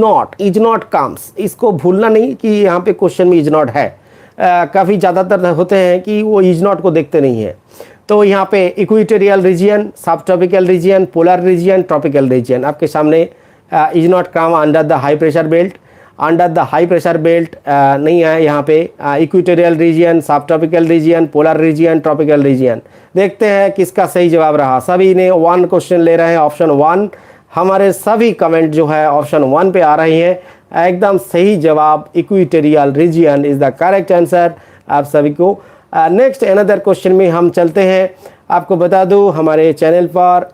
नॉट कम्स, इसको भूलना नहीं कि यहाँ पे क्वेश्चन में इज नॉट है। काफ़ी ज़्यादातर होते हैं कि वो इज नॉट को देखते नहीं है। तो यहाँ पे इक्वेटोरियल रीजियन, सब tropical region, polar region, tropical region आपके सामने is not come under the high pressure belt. Under the high pressure belt नहीं है यहाँ पे, इक्वेटोरियल रीजियन, सब tropical region, polar region, tropical region. देखते हैं किसका सही जवाब रहा। सभी ने 1 क्वेश्चन ले रहे हैं, ऑप्शन 1। हमारे सभी कमेंट जो है ऑप्शन 1 पे आ रही हैं। एकदम सही जवाब equatorial region is the correct answer आप सभी को। नेक्स्ट अनदर क्वेश्चन में हम चलते हैं। आपको बता दूं हमारे चैनल पर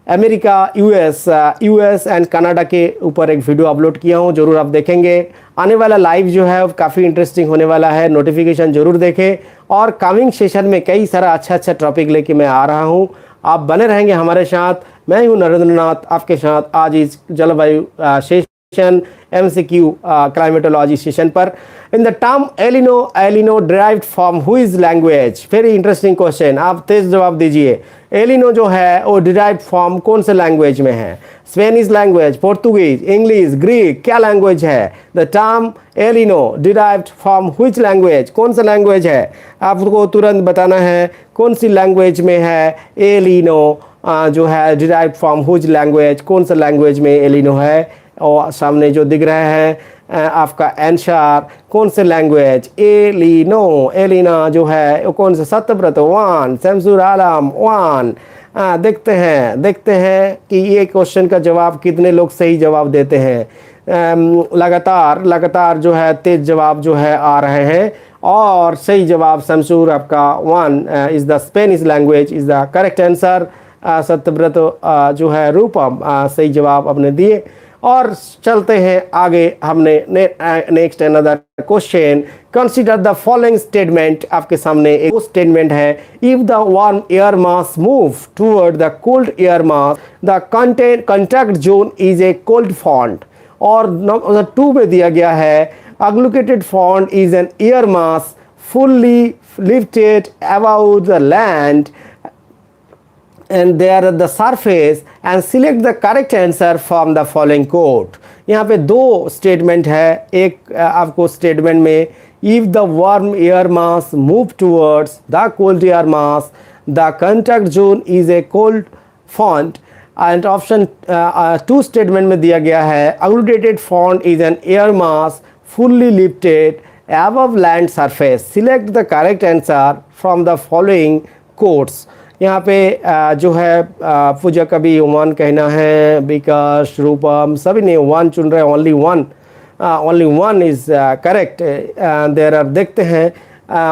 अमेरिका, यूएस एंड कनाडा के ऊपर एक वीडियो अपलोड किया हूं, जरूर आप देखेंगे। आने वाला लाइव जो है काफ़ी इंटरेस्टिंग होने वाला है, नोटिफिकेशन जरूर देखें। और कमिंग सेशन में कई सारा अच्छा टॉपिक लेके मैं आ रहा हूं, आप बने रहेंगे हमारे साथ। मैं हूं नरेंद्रनाथ आपके साथ आज इस जलवायु सेशन MCQ क्लाइमेटोलॉजी सेशन पर। In the term एलिनो derived from which language, very interesting question, आप तेज जवाब दीजिए। एलिनो जो है वो डिराइव्ड फ्रॉम कौन से लैंग्वेज में है? Spanish language, Portuguese, English, Greek, क्या लैंग्वेज है? The term एलिनो derived from which language, कौन सा लैंग्वेज है? आपको तुरंत बताना है कौन सी लैंग्वेज में है एलिनो जो है डिराइव्ड फ्रॉम व्हिच लैंग्वेज, कौन सा लैंग्वेज में एलिनो है। और सामने जो दिख रहा है आपका आंसर कौन से लैंग्वेज, एलिना जो है वो कौन सा? सत्यव्रत 1, शमसूर आलम 1, देखते हैं कि ये क्वेश्चन का जवाब कितने लोग सही जवाब देते हैं। लगातार जो है तेज जवाब जो है आ रहे हैं, और सही जवाब शमशूर आपका 1 is the Spanish language is the correct answer. Satyavrat जो है रूपम सही जवाब आपने दिए। और चलते हैं आगे, हमने next another question. Consider the following statement, आपके सामने एक स्टेटमेंट है। If the warm air mass move toward the cold air mass the contact zone is a cold front. और नंबर 2 में दिया गया है occluded front is an air mass fully lifted about the land and there at the surface and select the correct answer from the following quote। यहाँ पे दो statement है। एक आपको स्टेटमेंट में if the warm air mass move towards the cold air mass the contact zone is a cold front, and option 2 statement में दिया गया है aggluterated front is an air mass fully lifted above land surface, select the correct answer from the following quotes। यहाँ पे जो है पूजा का भी 1 कहना है, विकास रूपम सभी ने 1 चुन रहे हैं। Only one is correct. There are देखते हैं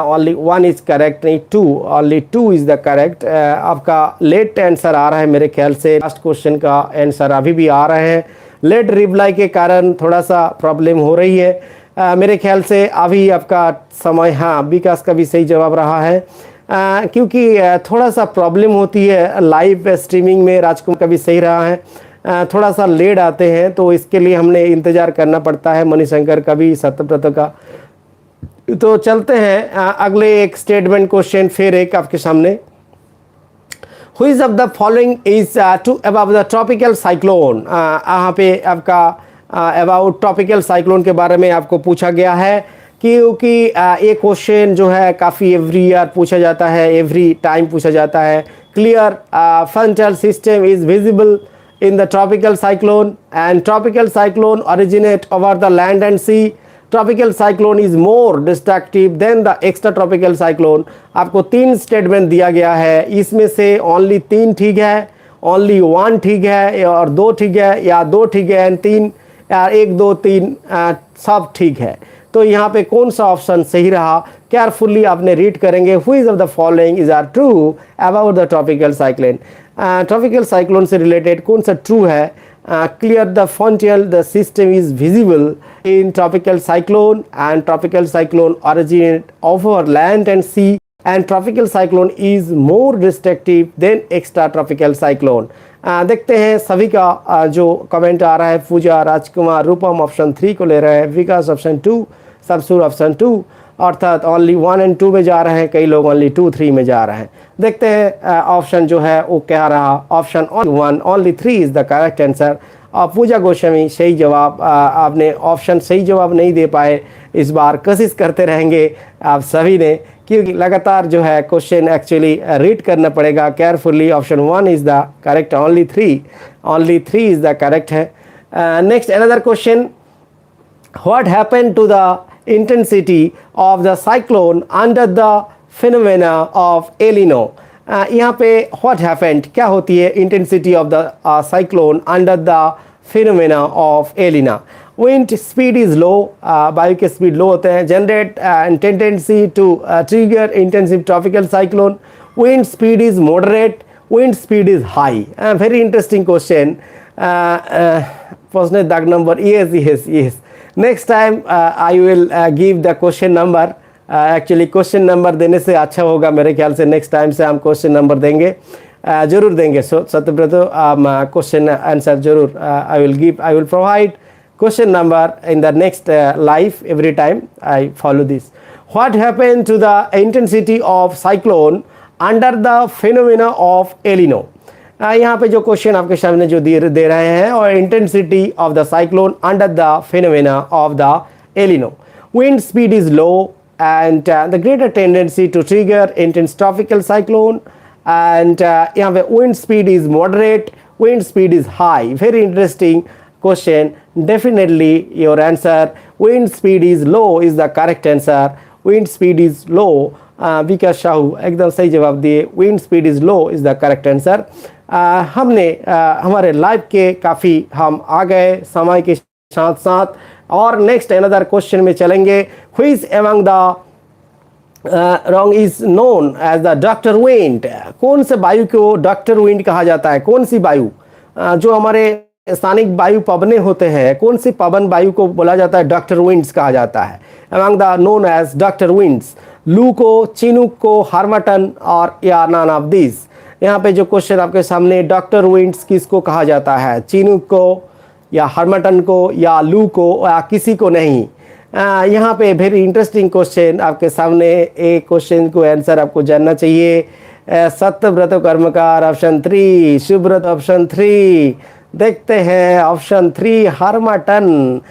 ओनली 1 इज़ करेक्ट नहीं 2, ओनली 2 इज़ द करेक्ट। आपका लेट आंसर आ रहा है मेरे ख्याल से। लास्ट क्वेश्चन का आंसर अभी भी आ रहे हैं। लेट रिप्लाई के कारण थोड़ा सा प्रॉब्लम हो रही है मेरे ख्याल से। अभी आपका समय, हाँ विकास का भी सही जवाब रहा है। क्योंकि थोड़ा सा प्रॉब्लम होती है लाइव स्ट्रीमिंग में। राजकुमार का भी सही रहा है, थोड़ा सा लेट आते हैं तो इसके लिए हमने इंतज़ार करना पड़ता है। मणिशंकर का भी, सत्यव्रत का। तो चलते हैं अगले एक स्टेटमेंट क्वेश्चन, फिर एक आपके सामने। Which of the following is true about the tropical cyclone. यहाँ पे आपका अबाउट ट्रॉपिकल साइक्लोन के बारे में आपको पूछा गया है, क्योंकि ये क्वेश्चन जो है काफ़ी एवरी ईयर पूछा जाता है, एवरी टाइम पूछा जाता है। Clear frontal system is visible in the tropical cyclone and tropical cyclone originate over the land and sea. Tropical cyclone is more destructive than the extra tropical cyclone. आपको 3 statement दिया गया है, इसमें से only 3 ठीक है, ओनली 1 ठीक है, और 2 ठीक है, या 2 ठीक है एंड 3, या 1 2 3 सब ठीक है। तो यहाँ पे कौन सा ऑप्शन सही रहा, केयरफुली आपने रीड करेंगे। Which of the following is are true about the tropical cyclone. Tropical cyclone से रिलेटेड कौन सा ट्रू है। Clear the frontal the system is visible in tropical cyclone and tropical cyclone originate over land and sea and tropical cyclone is more destructive than extra tropical cyclone. देखते हैं सभी का जो comment आ रहा है। पूजा, राजकुमार, रूपम ऑप्शन 3 को ले रहे हैं, विकास ऑप्शन 2, सबसूर ऑप्शन 2, अर्थात ओनली 1 एंड 2 में जा रहे हैं। कई लोग ओनली 2 3 में जा रहे हैं। देखते हैं ऑप्शन जो है वो क्या रहा। Option 1 only 3 is the correct answer. और पूजा गोस्वामी सही जवाब। आपने ऑप्शन सही जवाब नहीं दे पाए, इस बार कोशिश करते रहेंगे आप सभी ने, क्योंकि लगातार जो है क्वेश्चन एक्चुअली रीड करना पड़ेगा carefully. Option 1 is the correct, only 3 is the correct है। Next another question. What happened to the intensity of the cyclone under the phenomena of El Nino? यहाँ पे what happened क्या होती है intensity of the cyclone under the phenomena of El Nino? Wind speed is low, वायु के speed लो होते हैं। Generate tendency to trigger intensive tropical cyclone. Wind speed is moderate, wind speed is high. Very interesting question. First dag number, yes. Next time I will give the question number. Actually question number देने से अच्छा होगा मेरे ख्याल से। Next time से हम question number देंगे, जरूर देंगे। सत्यव्रत क्वेश्चन आंसर जरूर I will provide question number in the next life every time I follow this. What happen to the intensity of cyclone under the phenomena of El Nino. यहाँ पे जो question आपके सामने जो दे रहे हैं, और intensity of the cyclone under the phenomena of the El Nino. Wind speed is low and the greater tendency to trigger intense tropical cyclone, and यहाँ पे wind speed is moderate, wind speed is high. Very interesting question. Definitely your answer wind speed is low is the correct answer. Wind speed is low Vikas Sahu एकदम सही जवाब दिए, wind speed is low is the correct answer. हमने हमारे live के काफ़ी हम आ गए समय के साथ साथ, और नेक्स्ट अनदर क्वेश्चन में चलेंगे। Who is among the wrong is known as the doctor wind. कौन से वायु को डॉक्टर विंड कहा जाता है? कौन सी वायु जो हमारे स्थानिक वायु पवने होते हैं, कौन सी पवन वायु को बोला जाता है? डॉक्टर विंड्स कहा जाता है, among the known as doctor winds. Loo को, चिनूक को, हार्माटन और या नन ऑफ दिस। यहाँ पे जो क्वेश्चन आपके सामने, डॉक्टर विंड्स किसको कहा जाता है? चिनूक को या हार्माटन को या लू को या किसी को नहीं। यहाँ पे वेरी इंटरेस्टिंग क्वेश्चन आपके सामने, एक क्वेश्चन को आंसर आपको जानना चाहिए। सत्यव्रत कर्मकार ऑप्शन 3, शुभव्रत ऑप्शन 3। देखते हैं ऑप्शन 3 हार्माटन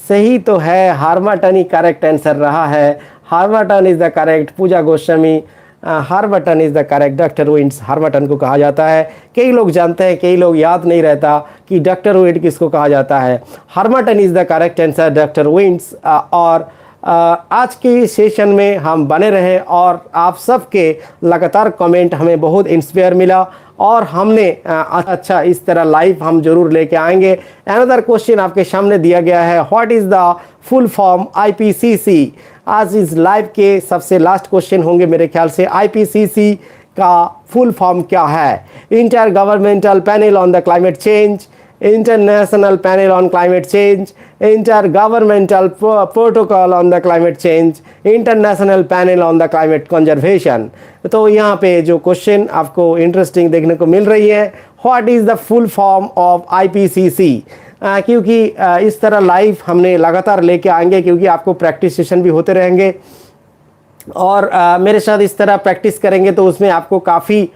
सही तो है, हार्माटन ही करेक्ट आंसर रहा है। Harmattan is the correct. Puja Goswami, harmattan is the correct. Doctor winds harmattan को कहा जाता है। कई लोग जानते हैं, कई लोग याद नहीं रहता कि डॉक्टर विंड किसको कहा जाता है। Harmattan is the correct answer, doctor winds. और आज के सेशन में हम बने रहे और आप सबके लगातार कमेंट हमें बहुत इंस्पायर मिला, और हमने अच्छा इस तरह लाइव हम जरूर लेके आएंगे। अनदर क्वेश्चन आपके सामने दिया गया है, what is the full form IPCC. आज इस लाइव के सबसे लास्ट क्वेश्चन होंगे मेरे ख्याल से। आईपीसीसी का फुल फॉर्म क्या है? Inter governmental panel on the climate change, international panel on climate change, inter governmental protocol on the climate change, international panel on the climate conservation. तो यहाँ पे जो क्वेश्चन आपको इंटरेस्टिंग देखने को मिल रही है, what is the full form of IPCC. क्योंकि इस तरह लाइव हमने लगातार लेके आएंगे, क्योंकि आपको प्रैक्टिस सेशन भी होते रहेंगे, और मेरे साथ इस तरह प्रैक्टिस करेंगे तो उसमें आपको काफ़ी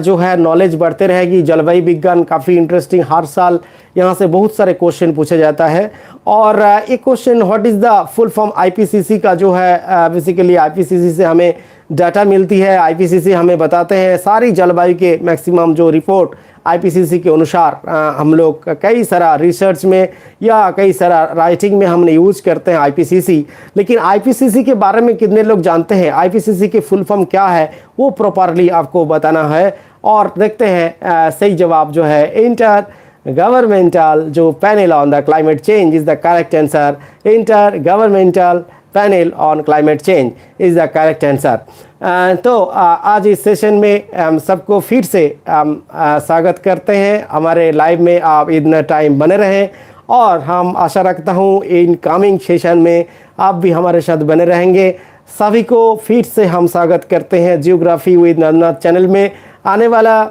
जो है नॉलेज बढ़ते रहेगी। जलवायु विज्ञान काफ़ी इंटरेस्टिंग, हर साल यहाँ से बहुत सारे क्वेश्चन पूछे जाता है। और एक question, what is the full form IPCC का जो है, बेसिकली आईपीसीसी से हमें डाटा मिलती है। आईपीसीसी हमें बताते हैं सारी जलवायु के मैक्सिमम जो रिपोर्ट आईपीसीसी के अनुसार हम लोग कई सारा रिसर्च में या कई सारा राइटिंग में हमने यूज करते हैं आईपीसीसी। लेकिन आईपीसीसी के बारे में कितने लोग जानते हैं? आईपीसीसी के फुल फॉर्म क्या है वो प्रॉपरली आपको बताना है। और देखते हैं सही जवाब जो है, इंटर गवर्नमेंटल जो panel on the climate change is the correct answer. Inter governmental panel on climate change is the correct answer. तो आज इस सेशन में हम सबको फिर से स्वागत करते हैं हमारे लाइव में। आप इतना टाइम बने रहें, और हम आशा रखता हूँ इन कमिंग सेशन में आप भी हमारे साथ बने रहेंगे। सभी को फिर से हम स्वागत करते हैं जियोग्राफी विद नरेंद्रनाथ चैनल में। आने वाला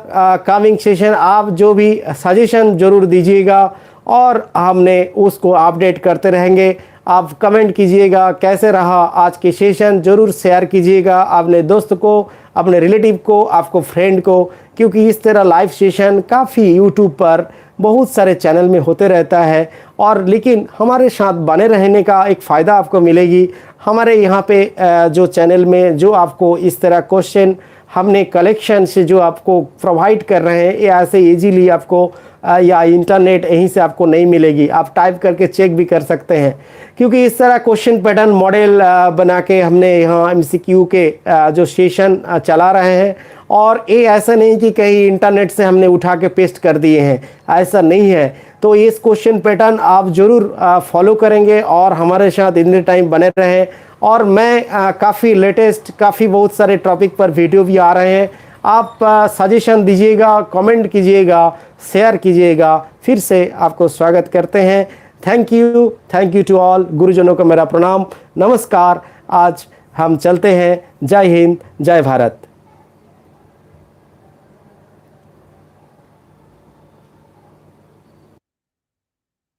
कमिंग सेशन आप जो भी सजेशन ज़रूर दीजिएगा, और हमने उसको अपडेट करते रहेंगे। आप कमेंट कीजिएगा कैसे रहा आज के सेशन, ज़रूर शेयर कीजिएगा अपने दोस्त को, अपने रिलेटिव को, आपको फ्रेंड को, क्योंकि इस तरह लाइव सेशन काफ़ी यूट्यूब पर बहुत सारे चैनल में होते रहता है। और लेकिन हमारे साथ बने रहने का एक फ़ायदा आपको मिलेगी। हमारे यहाँ पे जो चैनल में जो आपको इस तरह क्वेश्चन हमने कलेक्शन से जो आपको प्रोवाइड कर रहे हैं, ये ऐसे इजीली आपको या इंटरनेट यहीं से आपको नहीं मिलेगी। आप टाइप करके चेक भी कर सकते हैं, क्योंकि इस तरह क्वेश्चन पैटर्न मॉडल बना के हमने यहाँ एमसीक्यू के जो सेशन चला रहे हैं। और ये ऐसा नहीं कि कहीं इंटरनेट से हमने उठा के पेस्ट कर दिए हैं, ऐसा नहीं है। तो इस क्वेश्चन पैटर्न आप ज़रूर फॉलो करेंगे और हमारे साथ इतने टाइम बने रहें। और मैं काफ़ी लेटेस्ट, काफ़ी बहुत सारे टॉपिक पर वीडियो भी आ रहे हैं। आप सजेशन दीजिएगा, कमेंट कीजिएगा, शेयर कीजिएगा। फिर से आपको स्वागत करते हैं। Thank you to all. गुरुजनों को मेरा प्रणाम, नमस्कार। आज हम चलते हैं। जय हिंद, जय भारत।